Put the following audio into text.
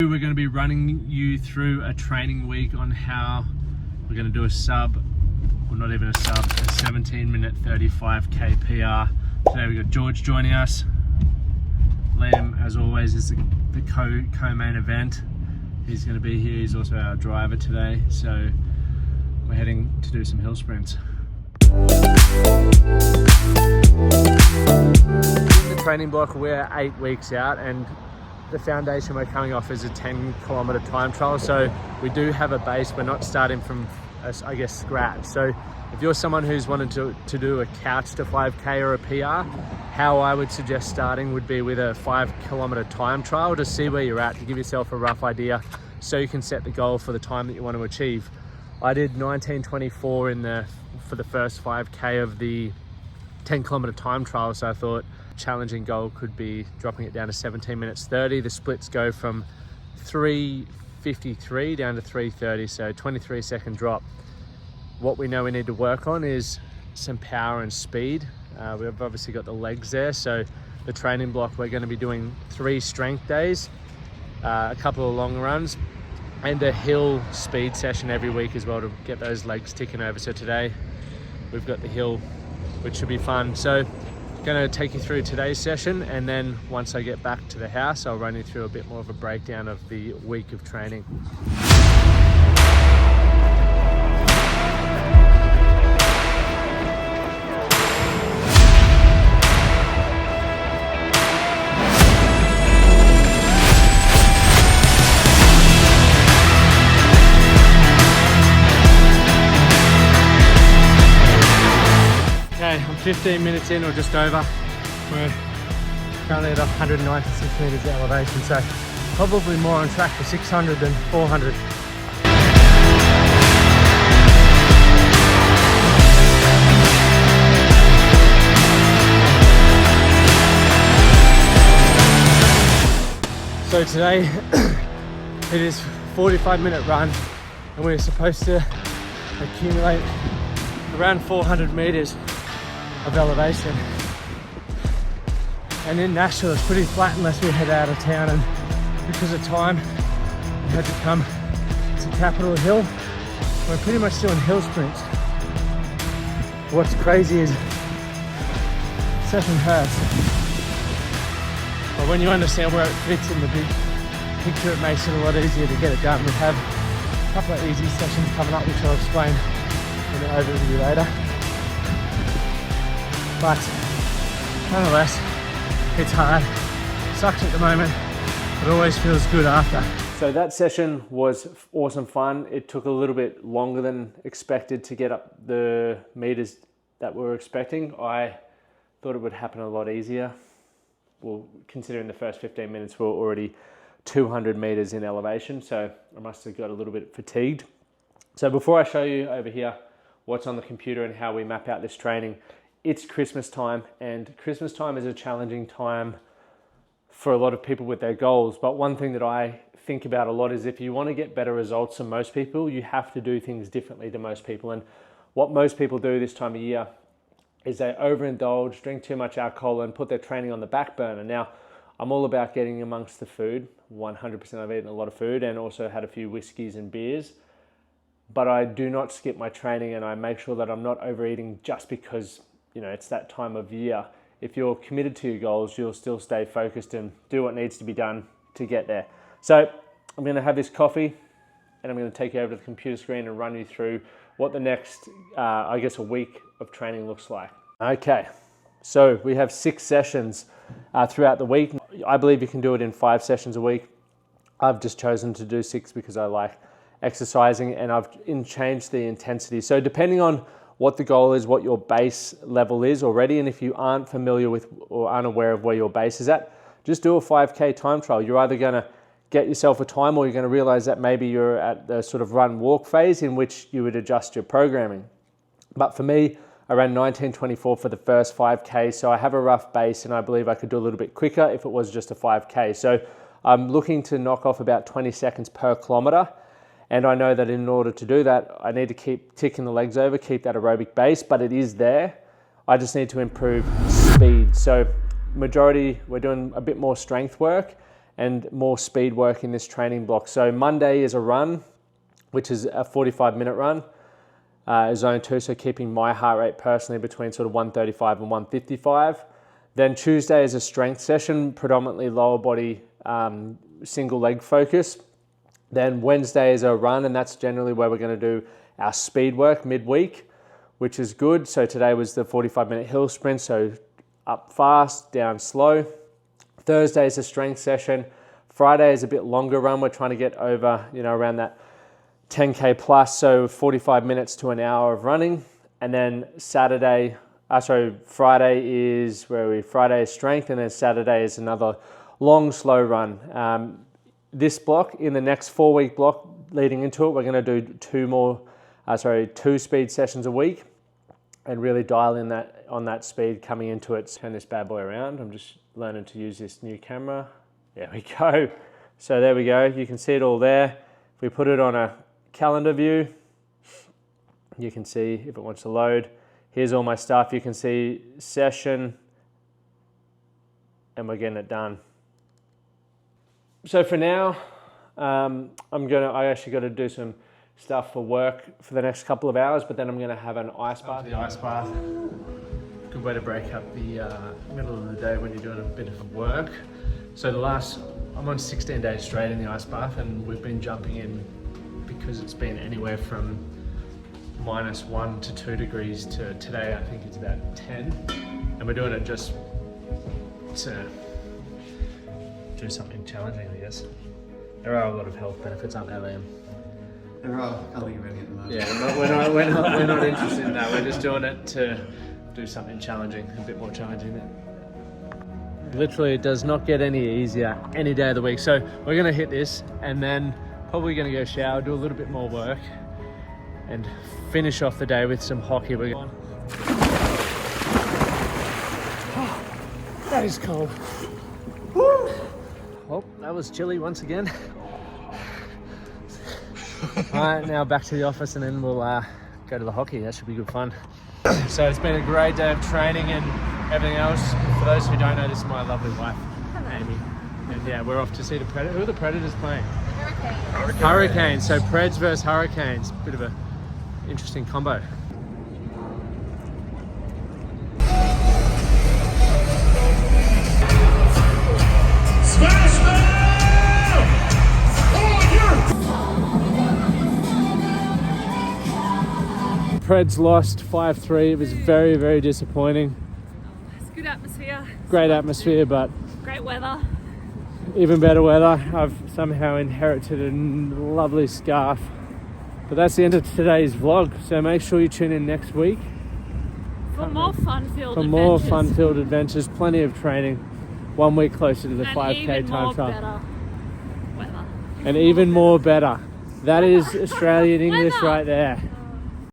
We're going to be running you through a training week on how we're going to do a sub, or not even a sub, a 17-minute 35k PR. Today we've got George joining us. Liam, as always, is the co-main event. He's going to be here. He's also our driver today. So we're heading to do some hill sprints. In the training block, we're 8 weeks out, and the foundation we're coming off is a 10-kilometer time trial. So we do have a base. We're not starting from, I guess, scratch. So if you're someone who's wanted to do a couch to 5k or a PR, how I would suggest starting would be with a 5-kilometer time trial to see where you're at, to give yourself a rough idea so you can set the goal for the time that you want to achieve. I did 19:24 for the first 5k of the 10-kilometer time trial, so I thought challenging goal could be dropping it down to 17 minutes 30. The splits go from 3:53 down to 3:30, so 23-second drop. What we know we need to work on is some power and speed. We've obviously got the legs there, so the training block, we're going to be doing 3 strength days, a couple of long runs, and a hill speed session every week as well to get those legs ticking over. So today we've got the hill, which should be fun. So going to take you through today's session, and then once I get back to the house, I'll run you through a bit more of a breakdown of the week of training. I'm 15 minutes in, or just over. We're currently at 196 meters elevation, so probably more on track for 600 than 400. So today it is 45-minute run, and we're supposed to accumulate around 400 meters of elevation. And in Nashville it's pretty flat unless we head out of town, and because of time we had to come to Capitol Hill. We're pretty much doing hill sprints. What's crazy is session hurts, but when you understand where it fits in the big picture, it makes it a lot easier to get it done. We have a couple of easy sessions coming up, which I'll explain in the overview later. But nonetheless, it's hard. Sucks at the moment, but always feels good after. So that session was awesome fun. It took a little bit longer than expected to get up the meters that we were expecting. I thought it would happen a lot easier. Well, considering the first 15 minutes we were already 200 meters in elevation, so I must have got a little bit fatigued. So before I show you over here what's on the computer and how we map out this training, it's Christmas time, and Christmas time is a challenging time for a lot of people with their goals. But one thing that I think about a lot is if you want to get better results than most people, you have to do things differently to most people. And what most people do this time of year is they overindulge, drink too much alcohol, and put their training on the back burner. Now, I'm all about getting amongst the food. 100% I've eaten a lot of food and also had a few whiskeys and beers. But I do not skip my training, and I make sure that I'm not overeating just because it's that time of year. If you're committed to your goals, you'll still stay focused and do what needs to be done to get there. So I'm going to have this coffee, and I'm going to take you over to the computer screen and run you through what the next, I guess, a week of training looks like. Okay, so we have 6 sessions throughout the week. I believe you can do it in 5 sessions a week. I've just chosen to do 6 because I like exercising, and I've changed the intensity. So depending on what the goal is, what your base level is already, and if you aren't familiar with or unaware of where your base is at, just do a 5k time trial. You're either going to get yourself a time, or you're going to realize that maybe you're at the sort of run walk phase in which you would adjust your programming. But for me, I ran 19:24 for the first 5k, so I have a rough base, and I believe I could do a little bit quicker if it was just a 5k. So I'm looking to knock off about 20 seconds per kilometer. And I know that in order to do that, I need to keep ticking the legs over, keep that aerobic base, but it is there. I just need to improve speed. So majority, we're doing a bit more strength work, and more speed work in this training block. So Monday is a run, which is a 45-minute run, zone 2, so keeping my heart rate personally between sort of 135 and 155. Then Tuesday is a strength session, predominantly lower body, single leg focus. Then Wednesday is a run, and that's generally where we're going to do our speed work midweek, which is good. So today was the 45-minute hill sprint, so up fast, down slow. Thursday is a strength session. Friday is a bit longer run. We're trying to get over, around that 10K plus, so 45 minutes to an hour of running. And then Friday is Friday is strength, and then Saturday is another long, slow run. This block, in the next 4-week block leading into it, we're going to do 2 speed sessions a week, and really dial in on that speed coming into it. Turn this bad boy around. I'm just learning to use this new camera. There we go. So there we go. You can see it all there. If we put it on a calendar view, you can see if it wants to load. Here's all my stuff. You can see session, and we're getting it done. So for now, I actually got to do some stuff for work for the next couple of hours, but then I'm going to have an ice bath. The ice bath, good way to break up the middle of the day when you're doing a bit of work. So I'm on 16 days straight in the ice bath, and we've been jumping in because it's been anywhere from -1 to 2 degrees to today I think it's about 10, and we're doing it just to do something challenging, I guess. There are a lot of health benefits, aren't there, Liam? There are. Can't think of any at the moment. Yeah, we're not interested in that. We're just doing it to do something challenging, a bit more challenging. Literally, it does not get any easier any day of the week. So we're going to hit this, and then probably going to go shower, do a little bit more work, and finish off the day with some hockey. We're going. Oh, that is cold. Woo! Well, that was chilly once again. All right, now back to the office, and then we'll go to the hockey. That should be good fun. So it's been a great day of training and everything else. For those who don't know, this is my lovely wife, Amy. And yeah, we're off to see the Predators. Who are the Predators playing? Hurricanes. So Preds versus Hurricanes. Bit of a interesting combo. Preds lost 5-3. It was very, very disappointing. It's good atmosphere. Great atmosphere, but great weather. Even better weather. I've somehow inherited a lovely scarf. But that's the end of today's vlog. So make sure you tune in next week for more fun-filled adventures. More fun-filled adventures. Plenty of training. 1 week closer to the 5K time trial. Better weather. And even more better. That is Australian English right there.